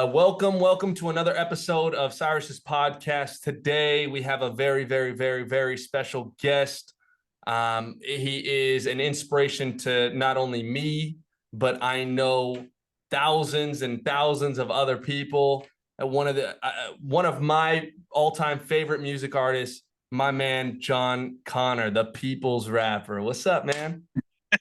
Welcome to another episode of Cyrus's podcast. Today we have a very special guest. He is an inspiration to not only me, but I know thousands and thousands of other people. One of my all-time favorite music artists, my man Jon Connor, the people's rapper. What's up, man?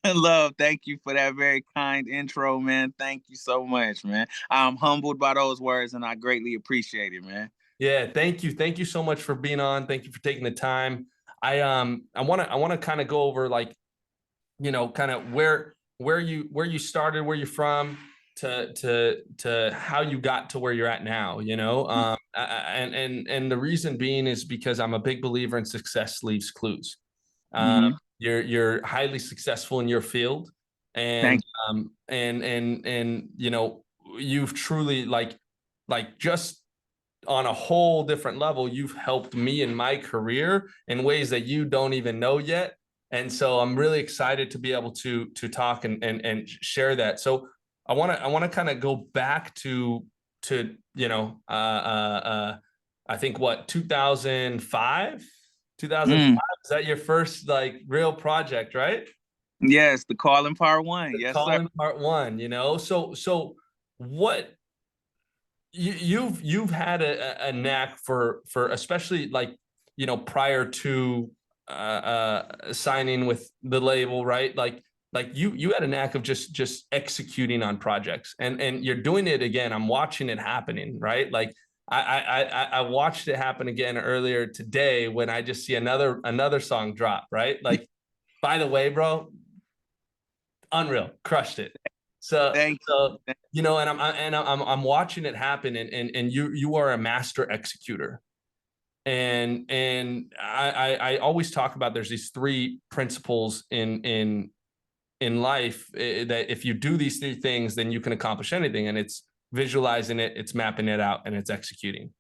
Love, thank you for that very kind intro, man. Thank you so much, man. I'm humbled by those words and I greatly appreciate it, man. Yeah, thank you. Thank you so much for being on. Thank you for taking the time. I want to kind of go over like, kind of where you started, where you're from, to how you got to where you're at now, and the reason being is because I'm a big believer in success leaves clues. Mm-hmm. You're highly successful in your field, and Thank you've truly like just on a whole different level, you've helped me in my career in ways that you don't even know yet. And so I'm really excited to be able to talk and share that. So I want to kind of go back to I think what 2005 you. 2005 is that your first like real project, right? Yes, the calling part one. The Yes, sir. Calling Part One, so what you've had a knack for especially like prior to signing with the label, right? Like you had a knack of just executing on projects, and you're doing it again. I'm watching it happening, right? Like I watched it happen again earlier today when I just see another song drop, right? Like, by the way, bro, unreal, crushed it. So Thank so you. I'm watching it happen, and you are a master executor. And I always talk about there's these three principles in life, that if you do these three things, then you can accomplish anything. And it's visualizing it, it's mapping it out, and it's executing.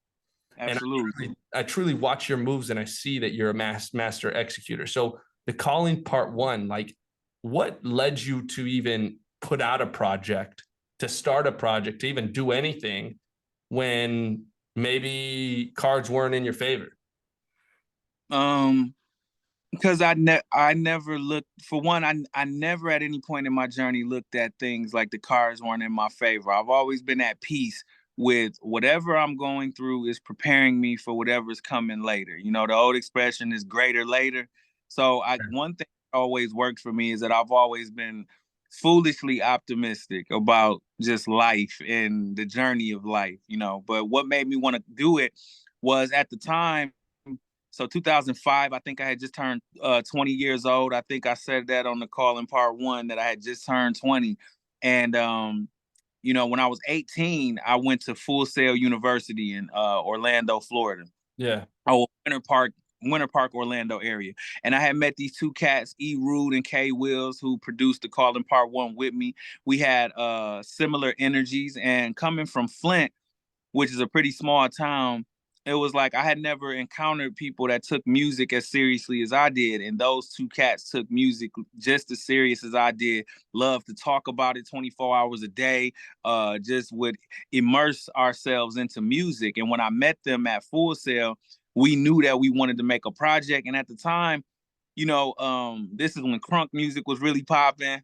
And Absolutely. I truly watch your moves, and I see that you're a master executor. So the Calling Part One, like, what led you to even put out a project, to start a project, to even do anything when maybe cards weren't in your favor? Um, because I never looked for one, I never at any point in my journey looked at things like the cards weren't in my favor. I've always been at peace with whatever I'm going through is preparing me for whatever's coming later. You know, the old expression is greater later. So one thing that always works for me is that I've always been foolishly optimistic about just life and the journey of life, you know. But what made me want to do it was at the time, so 2005, I think I had just turned 20 years old. I think I said that on the call in part one that I had just turned 20. And, when I was 18, I went to Full Sail University in Orlando, Florida. Yeah. Oh, Winter Park, Orlando area. And I had met these two cats, E. Rude and K. Wills, who produced the call in part one with me. We had similar energies. And coming from Flint, which is a pretty small town, it was like I had never encountered people that took music as seriously as I did. And those two cats took music just as serious as I did. Loved to talk about it 24 hours a day, just would immerse ourselves into music. And when I met them at Full Sail, we knew that we wanted to make a project. And at the time, this is when crunk music was really popping.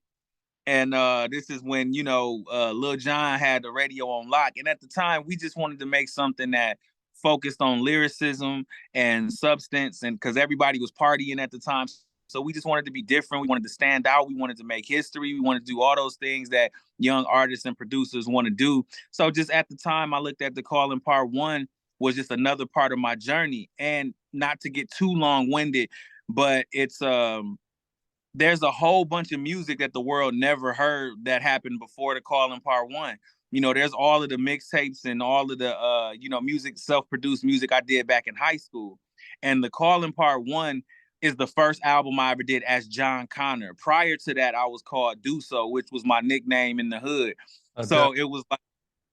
And this is when, Lil Jon had the radio on lock. And at the time, we just wanted to make something that focused on lyricism and substance. And because everybody was partying at the time. So we just wanted to be different. We wanted to stand out. We wanted to make history. We wanted to do all those things that young artists and producers want to do. So just at the time, I looked at the call in part one was just another part of my journey. And not to get too long-winded, but it's there's a whole bunch of music that the world never heard that happened before the call in part one. There's all of the mixtapes and all of the music, self-produced music I did back in high school. And the call in part one is the first album I ever did as Jon Connor. Prior to that, I was called Do So, which was my nickname in the hood. Okay. So it was like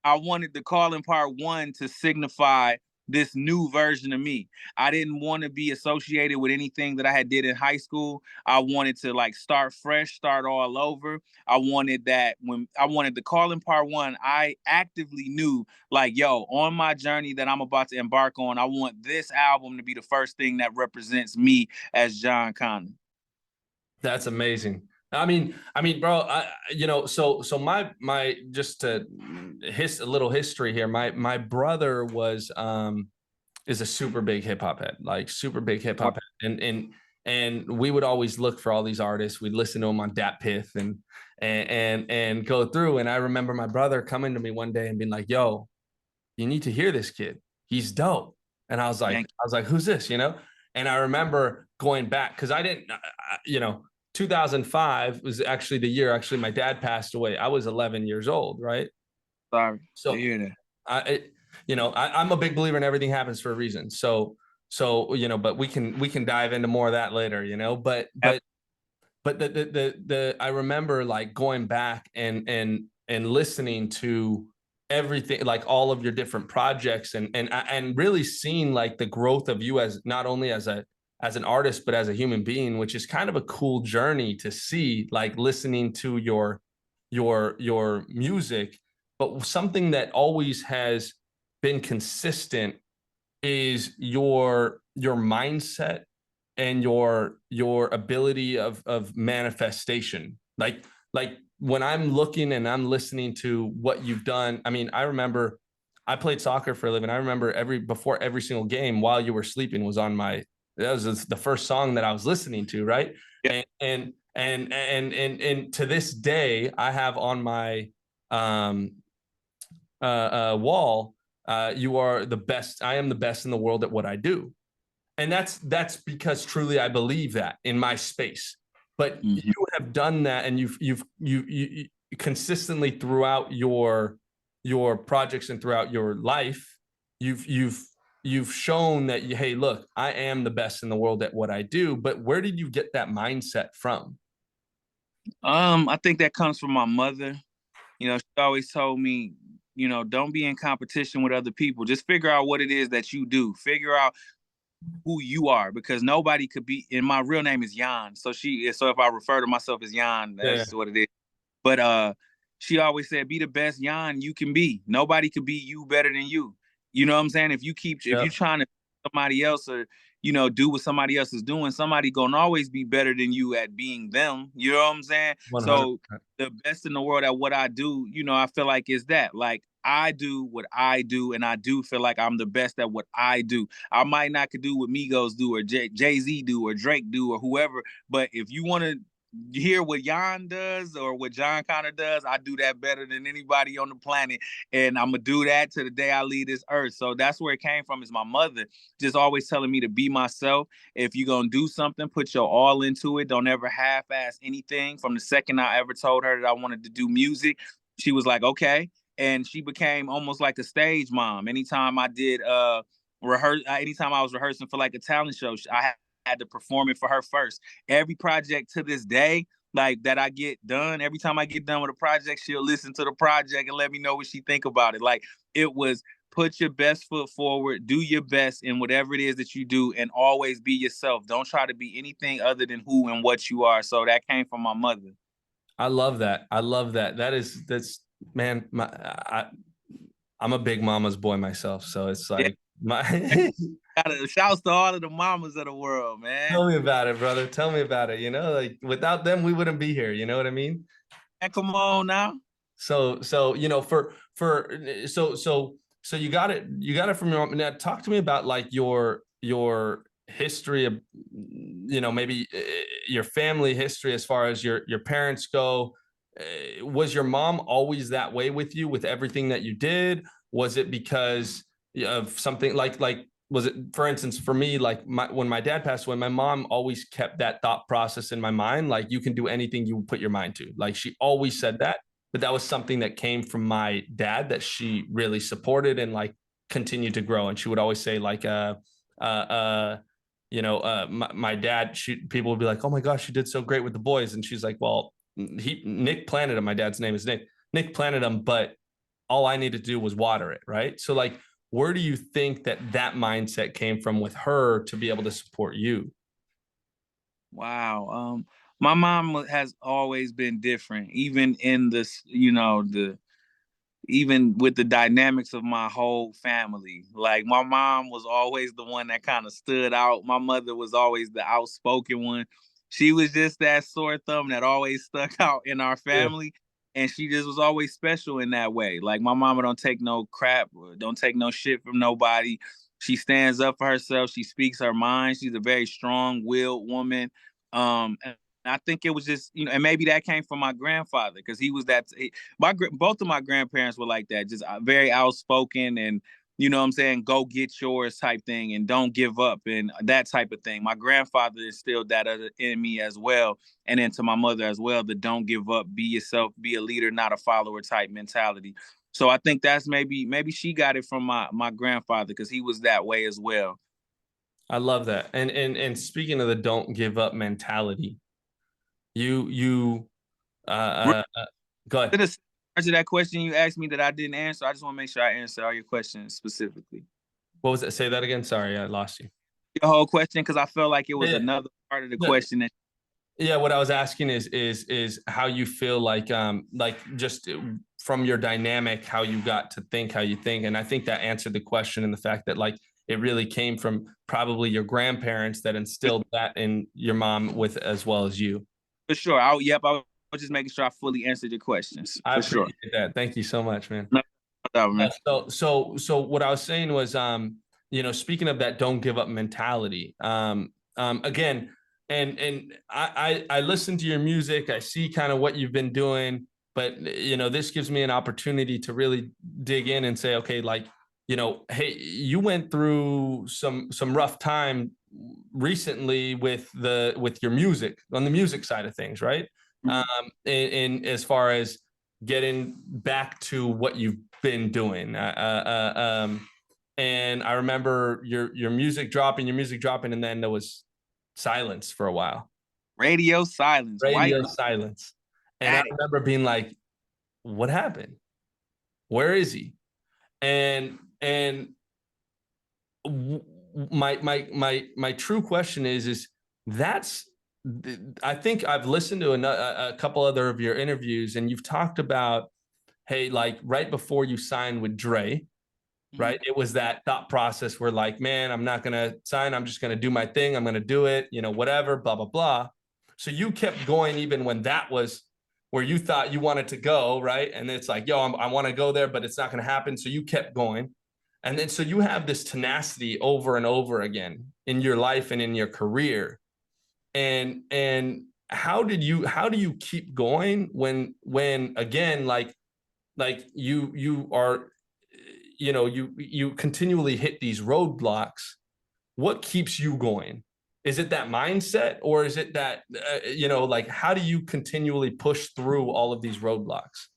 I wanted the call in part one to signify this new version of me. I didn't want to be associated with anything that I had did in high school. I wanted to like start fresh, start all over. I wanted that when I wanted the Calling Part One, I actively knew like, yo, on my journey that I'm about to embark on, I want this album to be the first thing that represents me as Jon Connor. That's amazing. Bro, so my just to a little history here. My brother is a super big hip hop head, like super big hip hop head, and we would always look for all these artists. We'd listen to them on Dat Piff and go through. And I remember my brother coming to me one day and being like, "Yo, you need to hear this kid. He's dope." And I was like, "Who's this?" You know. And I remember going back because I didn't, 2005 was actually the year actually my dad passed away. I was 11 years old, right? Sorry to So hear that. I'm a big believer in everything happens for a reason. But we can dive into more of that later, but the I remember like going back and listening to everything, like all of your different projects and really seeing like the growth of you as not only as an artist but as a human being, which is kind of a cool journey to see, like listening to your music. But something that always has been consistent is your mindset and your ability of manifestation. Like when I'm looking and I'm listening to what you've done, I mean, I remember I played soccer for a living. I remember before every single game while you were sleeping was on my that was the first song that I was listening to, right? Yeah. And to this day, I have on my um wall, you are the best. I am the best in the world at what I do. And that's because truly I believe that in my space. But you have done that, and you consistently throughout your projects and throughout your life, you've shown that hey, look, I am the best in the world at what I do. But where did you get that mindset from? I think that comes from my mother. She always told me, don't be in competition with other people. Just figure out what it is that you do. Figure out who you are, because nobody could be. And my real name is Jan. So if I refer to myself as Jan, that's what it is. But she always said, be the best Jan you can be. Nobody could be you better than you. You know what I'm saying? If you're trying to somebody else or do what somebody else is doing, somebody gonna always be better than you at being them. You know what I'm saying? 100%. So the best in the world at what I do, I feel like is that like I do what I do, and I do feel like I'm the best at what I do. I might not could do what Migos do or Jay-Z do or Drake do or whoever, but if you want to hear what Jan does or what Jon Connor does, I do that better than anybody on the planet. And I'm going to do that to the day I leave this earth. So that's where it came from, is my mother just always telling me to be myself. If you're going to do something, put your all into it. Don't ever half-ass anything. From the second I ever told her that I wanted to do music, she was like, okay. And she became almost like a stage mom. Anytime I did anytime I was rehearsing for like a talent show, I had to perform it for her first. Every project to this day, like that I get done, every time I get done with a project, she'll listen to the project and let me know what she think about it. Like it was put your best foot forward, do your best in whatever it is that you do, and always be yourself. Don't try to be anything other than who and what you are. So that came from my mother. I love that. I love that. That's man, I'm a big mama's boy myself. So it's like my Shouts to all of the mamas of the world, man. tell me about it, brother. Tell me about it. Like without them, we wouldn't be here. You know what I mean? And come on now. So so you got it from your mom. Now talk to me about like your history of maybe your family history as far as your parents go. Was your mom always that way with you with everything that you did? Was it because of something like was it, for instance, for me, like when my dad passed away, my mom always kept that thought process in my mind, like you can do anything you put your mind to. Like she always said that, but that was something that came from my dad that she really supported and like continued to grow. And she would always say like my dad, people would be like, oh my gosh, you did so great with the boys. And she's like, well, Nick planted him. My dad's name is Nick planted him, but all I needed to do was water it. Right. So like, where do you think that mindset came from with her to be able to support you? Wow. My mom has always been different, even in this, the even with the dynamics of my whole family. Like my mom was always the one that kind of stood out. My mother was always the outspoken one. She was just that sore thumb that always stuck out in our Yeah. family. And she just was always special in that way. Like my mama don't take no crap, don't take no shit from nobody. She stands up for herself. She speaks her mind. She's a very strong-willed woman. And I think it was just, and maybe that came from my grandfather because he was both of my grandparents were like that, just very outspoken and you know what I'm saying, go get yours type thing and don't give up and that type of thing. My grandfather instilled that in me as well, and then to my mother as well, the don't give up, be yourself, be a leader, not a follower type mentality. So I think that's maybe she got it from my grandfather because he was that way as well. I love that. And speaking of the don't give up mentality, you go ahead. To that question you asked me that I didn't answer, I just want to make sure I answer all your questions specifically. What was it? Say that again. Sorry, I lost you. Your whole question because I felt like it was Yeah. another part of the Yeah. question that. Yeah, what I was asking is how you feel like just from your dynamic, how you got to think how you think. And I think that answered the question and the fact that like it really came from probably your grandparents that instilled that in your mom with as well as you. For sure. I was just making sure I fully answered your questions. I For sure. appreciate that. Thank you so much, man. No doubt, man. So what I was saying was speaking of that don't give up mentality, again, and I listen to your music, I see kind of what you've been doing, but this gives me an opportunity to really dig in and say, okay, like, hey, you went through some rough time recently with your music on the music side of things, right? In as far as getting back to what you've been doing. And I remember your music dropping, and then there was silence for a while. Radio silence. Radio White silence. And I static. remember being like, what happened? Where is he? And my true question is that's I think I've listened to a couple other of your interviews and you've talked about, hey, like right before you signed with Dre, right? It was that thought process where like, man, I'm not going to sign. I'm just going to do my thing. I'm going to do it, whatever, blah, blah, blah. So you kept going even when that was where you thought you wanted to go, right? And it's like, yo, I want to go there, but it's not going to happen. So you kept going. And then so you have this tenacity over and over again in your life and in your career. And how do you keep going when again, like you are you continually hit these roadblocks? What keeps you going? Is it that mindset, or is it that like how do you continually push through all of these roadblocks?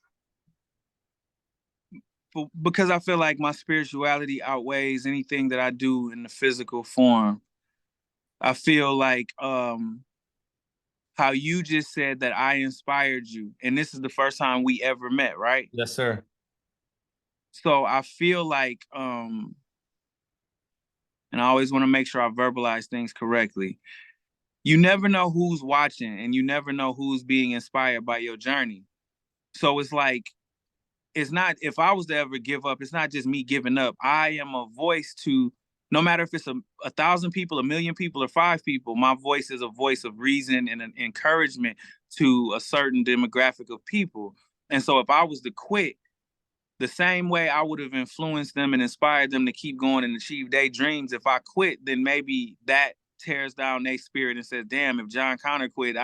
Because I feel like my spirituality outweighs anything that I do in the physical form. I feel like how you just said that I inspired you, and this is the first time we ever met, right? Yes, sir. So I feel like and I always want to make sure I verbalize things correctly. You never know who's watching and you never know who's being inspired by your journey. So it's like, it's not, if I was to ever give up, it's not just me giving up. I am a voice to, no matter if it's a 1,000 people, 1,000,000 people, or 5 people, my voice is a voice of reason and an encouragement to a certain demographic of people. And so if I was to quit, the same way I would have influenced them and inspired them to keep going and achieve their dreams. If I quit, then maybe that tears down their spirit and says, damn, if Jon Connor quit,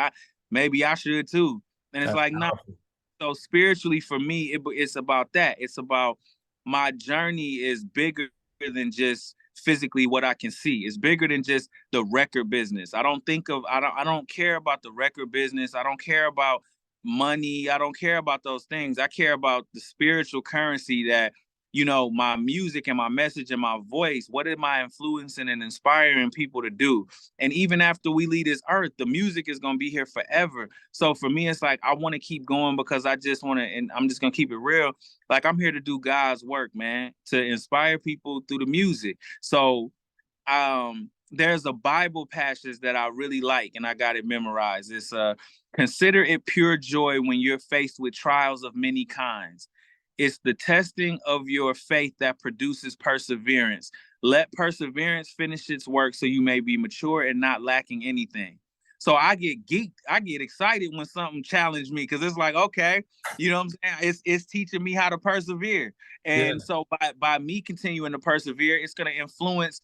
maybe I should too. And it's That's like, no. powerful. So spiritually for me, it's about that. It's about my journey is bigger than just physically what I can see. It's bigger than just the record business. I don't care about the record business. I don't care about money. I don't care about those things. I care about the spiritual currency that my music and my message and my voice, what am I influencing and inspiring people to do? And even after we leave this earth, the music is going to be here forever. So for me, it's like I want to keep going because I just want to, and I'm just going to keep it real. Like I'm here to do God's work, man, to inspire people through the music. So there's a Bible passage that I really like, and I got it memorized. It's consider it pure joy when you're faced with trials of many kinds. It's the testing of your faith that produces perseverance. Let perseverance finish its work so you may be mature and not lacking anything. So I get geeked. I get excited when something challenges me because it's like, okay, you know what I'm saying? It's teaching me how to persevere. Yeah. And so by me continuing to persevere, it's going to influence,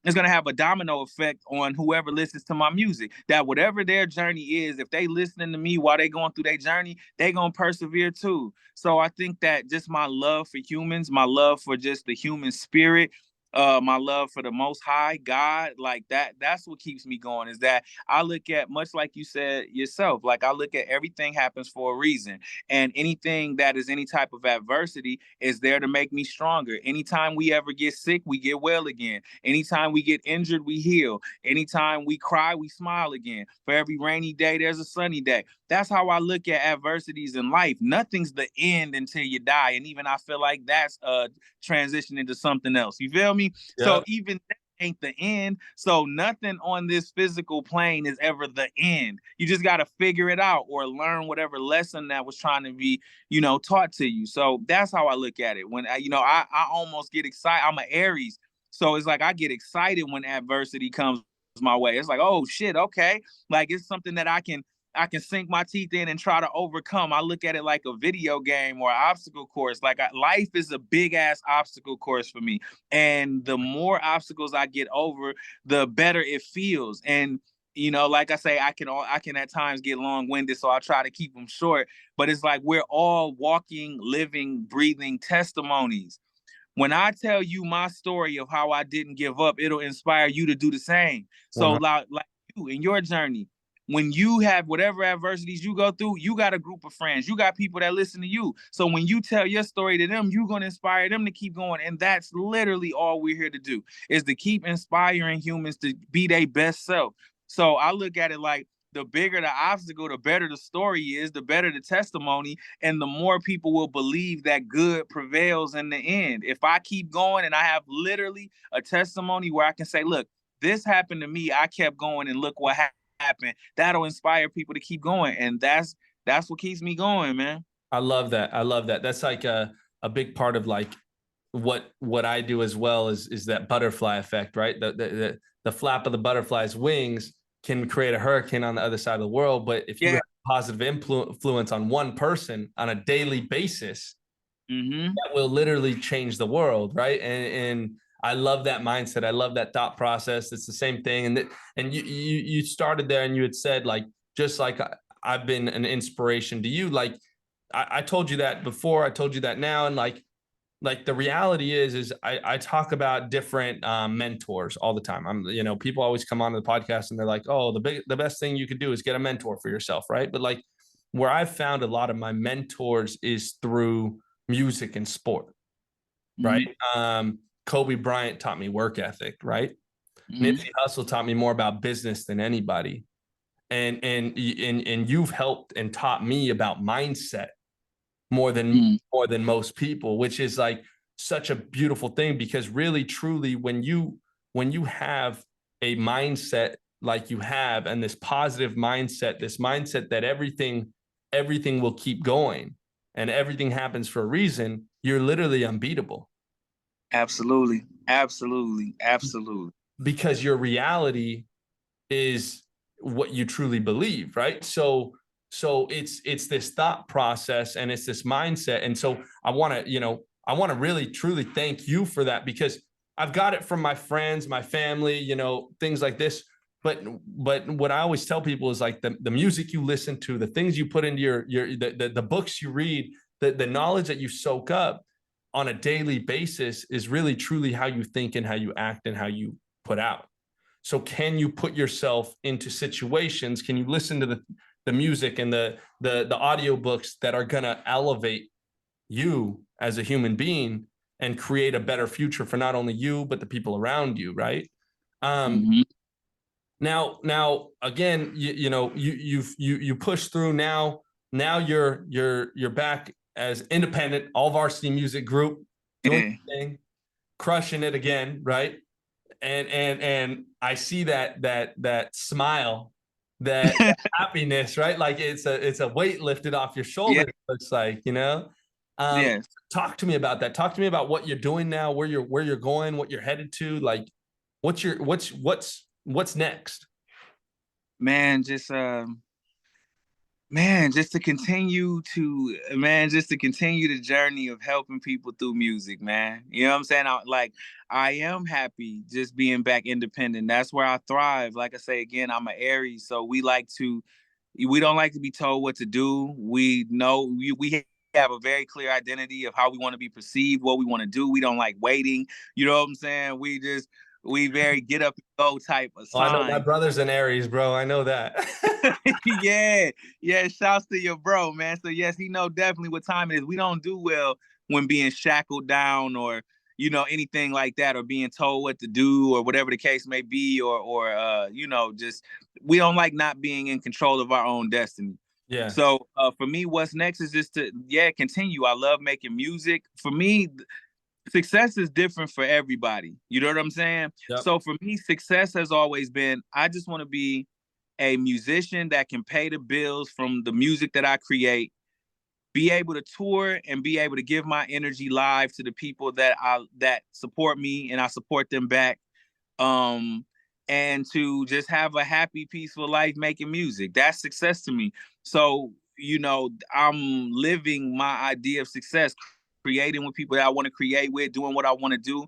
it's going to have a domino effect on whoever listens to my music, that whatever their journey is, if they listening to me while they going through their journey, they going to persevere too. So I think that just my love for humans, my love for just the human spirit, my love for the most high God, like that's what keeps me going, is that I look at, much like you said yourself, like I look at everything happens for a reason, and anything that is any type of adversity is there to make me stronger. Anytime we ever get sick, we get well again. Anytime we get injured, we heal. Anytime we cry, we smile again. For every rainy day, there's a sunny day. That's how I look at adversities in life. Nothing's the end until you die. And even I feel like that's transition into something else. You feel me? Yeah. So even that ain't the end. So nothing on this physical plane is ever the end. You just got to figure it out or learn whatever lesson that was trying to be, taught to you. So that's how I look at it. When I almost get excited. I'm an Aries. So it's like I get excited when adversity comes my way. It's like, oh shit, okay. Like it's something that I can sink my teeth in and try to overcome. I look at it like a video game or an obstacle course. Like life is a big ass obstacle course for me. And the more obstacles I get over, the better it feels. And like I say, I can at times get long-winded, so I try to keep them short. But it's like we're all walking, living, breathing testimonies. When I tell you my story of how I didn't give up, it'll inspire you to do the same. So like you in your journey, when you have whatever adversities you go through, you got a group of friends, you got people that listen to you. So when you tell your story to them, you're going to inspire them to keep going. And that's literally all we're here to do, is to keep inspiring humans to be their best self. So I look at it like, the bigger the obstacle, the better the story is, the better the testimony, and the more people will believe that good prevails in the end. If I keep going and I have literally a testimony where I can say, look, this happened to me, I kept going, and look what happened, that'll inspire people to keep going. And that's what keeps me going, man. I love that. I love that. That's like a big part of like what I do as well is that butterfly effect, right? The flap of the butterfly's wings can create a hurricane on the other side of the world. But if you have positive influence on one person on a daily basis, that will literally change the world, right? And I love that mindset. I love that thought process. It's the same thing. And you started there and you had said like, just like I've been an inspiration to you. Like I told you that before, I told you that now. And like the reality is I talk about different mentors all the time. People always come onto the podcast and they're like, oh, the best thing you could do is get a mentor for yourself, right? But like where I've found a lot of my mentors is through music and sport, right? Kobe Bryant taught me work ethic, right? Nipsey Hussle taught me more about business than anybody, and you've helped and taught me about mindset more than most people, which is like such a beautiful thing, because really truly when you have a mindset like you have, and this positive mindset, this mindset that everything will keep going and everything happens for a reason, you're literally unbeatable. Absolutely. Because your reality is what you truly believe, right? So it's this thought process and it's this mindset. And so I want to really truly thank you for that, because I've got it from my friends, my family, things like this. But what I always tell people is like the music you listen to, the things you put into the books you read, the knowledge that you soak up on a daily basis is really truly how you think and how you act and how you put out. So can you put yourself into situations? Can you listen to the music and the audiobooks that are going to elevate you as a human being and create a better future for not only you, but the people around you, right? Mm-hmm. Now again, you push through now. Now you're back as independent, all varsity music group, doing Yeah. your thing, crushing it again, right? And I see that smile, that happiness, right? Like it's a weight lifted off your Yeah. shoulders. Looks like, you know. Um, Yes. Talk to me about that. Talk to me about what you're doing now, where you're going, what you're headed to. Like, what's next? Man, just to continue to continue the journey of helping people through music, man. You know what I'm saying? I am happy just being back independent. That's where I thrive. Like I say again, I'm an Aries, so we don't like to be told what to do. We know we have a very clear identity of how we want to be perceived, what we want to do. We don't like waiting. You know what I'm saying? We very get up and go type of Oh, I know my sign. brother's an Aries, bro. I know that. Yeah, yeah. Shouts to your bro, man. So yes, he know definitely what time it is. We don't do well when being shackled down or anything like that, or being told what to do or whatever the case may be, or just we don't like not being in control of our own destiny. Yeah. So for me, what's next is just to continue. I love making music. For me, success is different for everybody. You know what I'm saying? Yep. So for me, success has always been I just want to be a musician that can pay the bills from the music that I create, be able to tour and be able to give my energy live to the people that support me and I support them back. Um and to just have a happy, peaceful life making music. That's success to me. So, I'm living my idea of success, creating with people that I want to create with, doing what I want to do,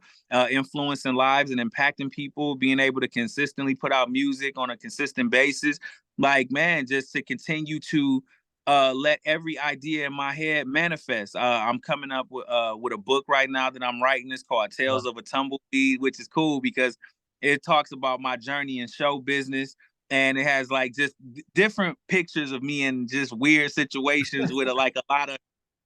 influencing lives and impacting people, being able to consistently put out music on a consistent basis. Like, man, just to continue to let every idea in my head manifest. I'm coming up with a book right now that I'm writing. It's called Wow. Tales of a Tumbleweed, which is cool because it talks about my journey in show business, and it has like just different pictures of me in just weird situations with like a lot of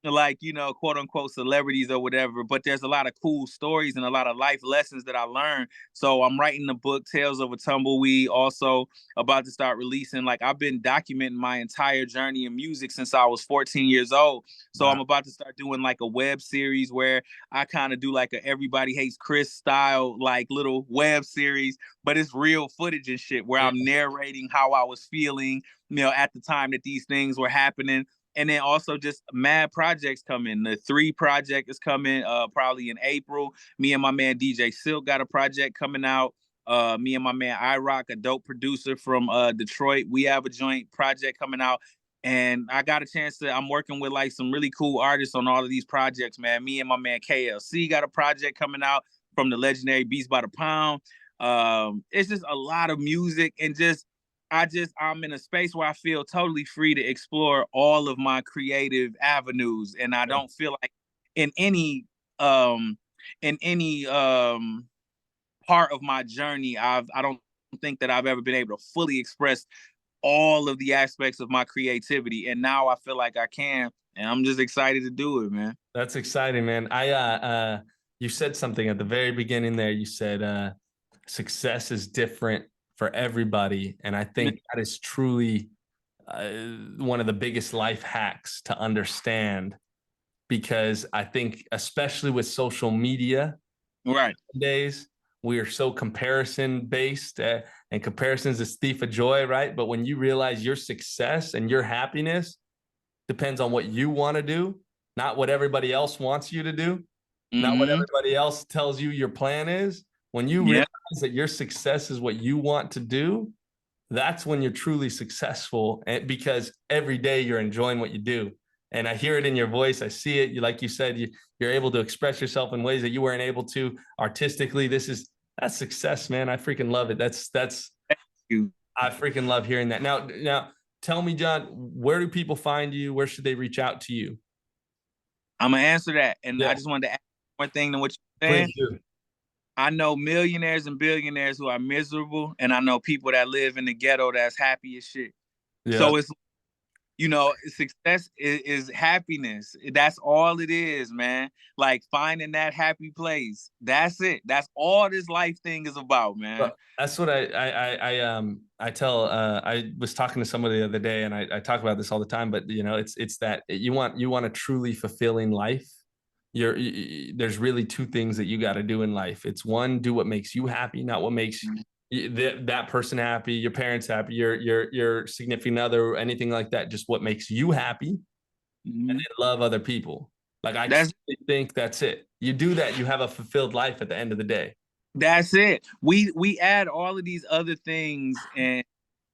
like quote unquote celebrities or whatever, but there's a lot of cool stories and a lot of life lessons that I learned. So I'm writing the book Tales of a Tumbleweed, also about to start releasing. Like, I've been documenting my entire journey in music since I was 14 years old. So Wow. I'm about to start doing like a web series where I kind of do like a Everybody Hates Chris style like little web series, but it's real footage and shit where Yeah. I'm narrating how I was feeling at the time that these things were happening. And then also just mad projects coming. The 3 project is coming probably in April. Me and my man DJ Silk got a project coming out. Me and my man iRock, a dope producer from Detroit, we have a joint project coming out. And I got a chance I'm working with like some really cool artists on all of these projects, man. Me and my man KLC got a project coming out from the legendary Beats by the Pound. It's just a lot of music, and I'm in a space where I feel totally free to explore all of my creative avenues, and I don't feel like in any um in any part of my journey I don't think that I've ever been able to fully express all of the aspects of my creativity, and now I feel like I can, and I'm just excited to do it, man. That's exciting, man. You said something at the very beginning there. You said success is different for everybody, and I think that is truly one of the biggest life hacks to understand, because I think especially with social media Right. days, we are so comparison based, and comparisons is thief of joy, right? But when you realize your success and your happiness depends on what you want to do, not what everybody else wants you to do, not what Mm-hmm. everybody else tells you your plan is. When you Yeah. realize that your success is what you want to do, that's when you're truly successful, and because every day you're enjoying what you do. And I hear it in your voice. I see it. Like you said, you're able to express yourself in ways that you weren't able to artistically. That's success, man. I freaking love it. You. I freaking love hearing that. Now, tell me, Jon, where do people find you? Where should they reach out to you? I'm gonna answer that, and I Yeah, just wanted to add one thing than what you're please saying. do. I know millionaires and billionaires who are miserable, and I know people that live in the ghetto that's happy as shit. Yeah, So it's You know, success is happiness. That's all it is, man. Like finding that happy place. That's it. That's all this life thing is about, man. But that's what I tell I was talking to somebody the other day, and I talk about this all the time, but you know it's that you want a truly fulfilling life. There's really two things that you got to do in life. It's one, do what makes you happy, not what makes that person happy, your parents happy, your significant other, anything like that. Just what makes you happy, and Mhm. then love other people. Like I That's truly think that's it. You do that, you have a fulfilled life at the end of the day. That's it. We add all of these other things and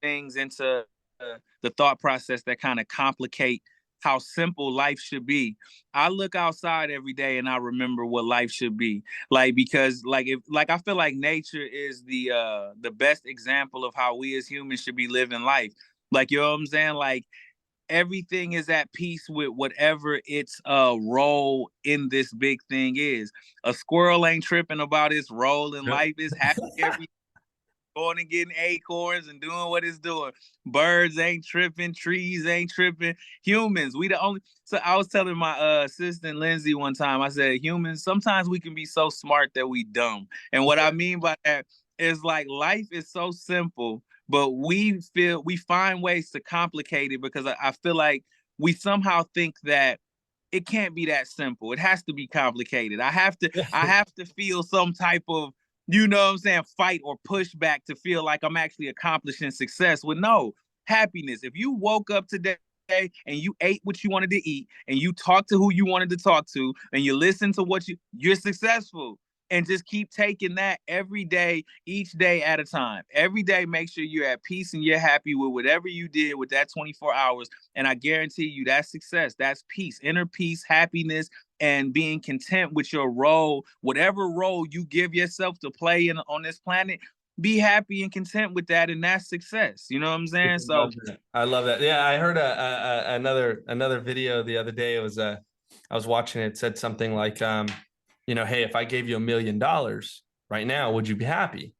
things into the thought process that kind of complicate how simple life should be. I look outside every day and I remember what life should be. Like because like if like I feel like nature is the best example of how we as humans should be living life. Like you know what I'm saying? Like everything is at peace with whatever its role in this big thing is. A squirrel ain't tripping about its role in Yep. life. It's happy every going and getting acorns and doing what it's doing. Birds ain't tripping, trees ain't tripping. Humans, we the only. So I was telling my assistant Lindsay one time, I said, humans, sometimes we can be so smart that we dumb. And what I mean by that is like life is so simple, but we find ways to complicate it because I feel like we somehow think that it can't be that simple. It has to be complicated. I have to feel some type of, you know what I'm saying, fight or pushback to feel like I'm actually accomplishing success. With no happiness. If you woke up today and you ate what you wanted to eat and you talked to who you wanted to talk to and you listen to you're successful. And just keep taking that every day, each day at a time. Every day, make sure you're at peace and you're happy with whatever you did with that 24 hours. And I guarantee you that's success. That's peace, inner peace, happiness, and being content with your role, whatever role you give yourself to play on this planet. Be happy and content with that, and that's success. You know what I'm saying? So, I love that. Yeah, I heard another video the other day. It was I was watching it. It said something like, you know, hey, if I gave you $1 million right now, would you be happy?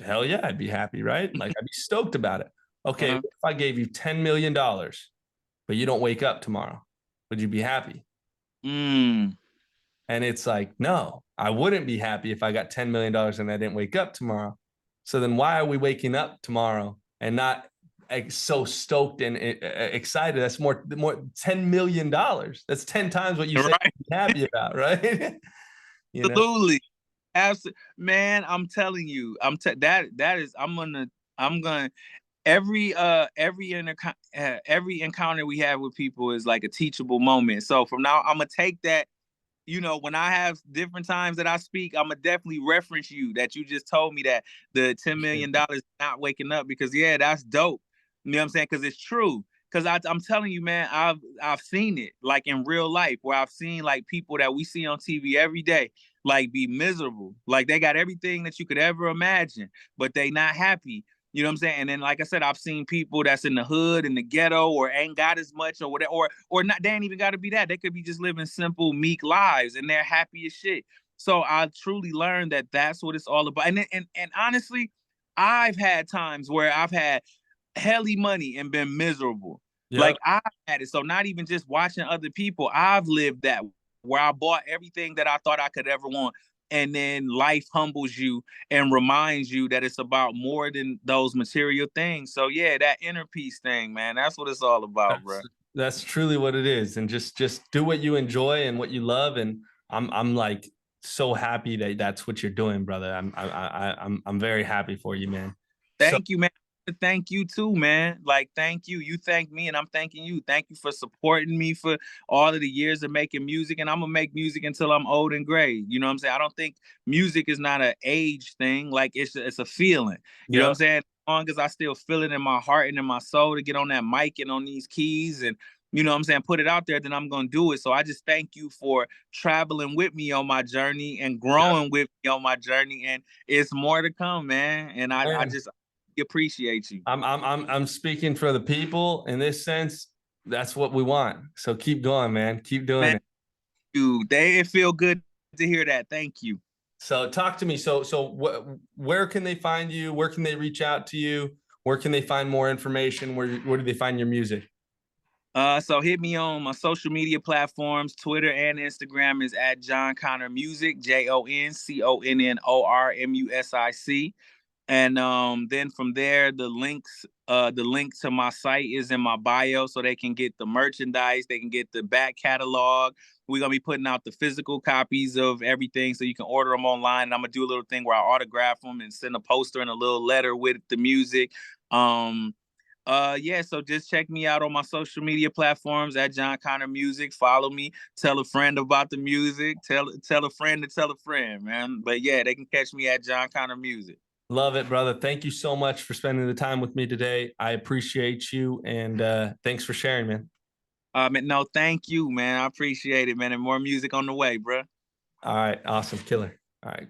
Hell yeah, I'd be happy, right? Like I'd be stoked about it. Okay, uh-huh. if I gave you $10 million, but you don't wake up tomorrow, would you be happy? Mm. And it's like, no, I wouldn't be happy if I got $10 million and I didn't wake up tomorrow. So then why are we waking up tomorrow and not like, so stoked and excited? That's more $10 million. That's 10 times what you said Right. you'd be happy about, right? You know? Absolutely. Absolutely. Man, I'm telling you, that is I'm gonna every encounter we have with people is like a teachable moment. So from now I'm gonna take that, you know, when I have different times that I speak, I'm gonna definitely reference you that you just told me that the $10 million not waking up, because yeah, that's dope. You know what I'm saying? Because it's true. Because I'm telling you, man, I've seen it like in real life, where I've seen like people that we see on TV every day like be miserable, like they got everything that you could ever imagine, but they not happy. You know what I'm saying? And then, like I said, I've seen people that's in the hood, in the ghetto, or ain't got as much, or whatever, or not. They ain't even got to be that. They could be just living simple, meek lives, and they're happy as shit. So I truly learned that that's what it's all about. And honestly, I've had times where I've had helly money and been miserable. Yep. Like I've had it. So not even just watching other people, I've lived that, where I bought everything that I thought I could ever want. And then life humbles you and reminds you that it's about more than those material things. So yeah, that inner peace thing, man, that's what it's all about, bro. That's truly what it is. And just do what you enjoy and what you love. And I'm like so happy that that's what you're doing, brother. I'm very happy for you, man. So Thank you, man. Thank you too, man. Like, thank you. You thank me, and I'm thanking you. Thank you for supporting me for all of the years of making music. And I'm gonna make music until I'm old and gray. You know what I'm saying? I don't think music is not an age thing. Like, it's a feeling. You know what I'm yeah, saying? As long as I still feel it in my heart and in my soul to get on that mic and on these keys and, you know what I'm saying, put it out there, then I'm gonna do it. So I just thank you for traveling with me on my journey and yeah, growing with me on my journey. And it's more to come, man. And I man. just appreciate you. I'm speaking for the people in this sense. That's what we want. So keep going, man. Keep doing Man, it. it feel good to hear that. Thank you. So talk to me. Where can they find you? Where can they reach out to you? Where can they find more information? Where do they find your music? So hit me on my social media platforms. Twitter and Instagram is at Jon Connor Music, JonConnorMusic. And then from there, the link to my site is in my bio, so they can get the merchandise, they can get the back catalog. We're gonna be putting out the physical copies of everything, so you can order them online. And I'm gonna do a little thing where I autograph them and send a poster and a little letter with the music. Yeah, so just check me out on my social media platforms at Jon Connor Music. Follow me, tell a friend about the music, tell a friend to tell a friend, man. But yeah, they can catch me at Jon Connor Music. Love it, brother. Thank you so much for spending the time with me today. I appreciate you, and thanks for sharing, man. No, thank you, man. I appreciate it, man. And more music on the way, bro. All right, awesome, killer. All right, cool.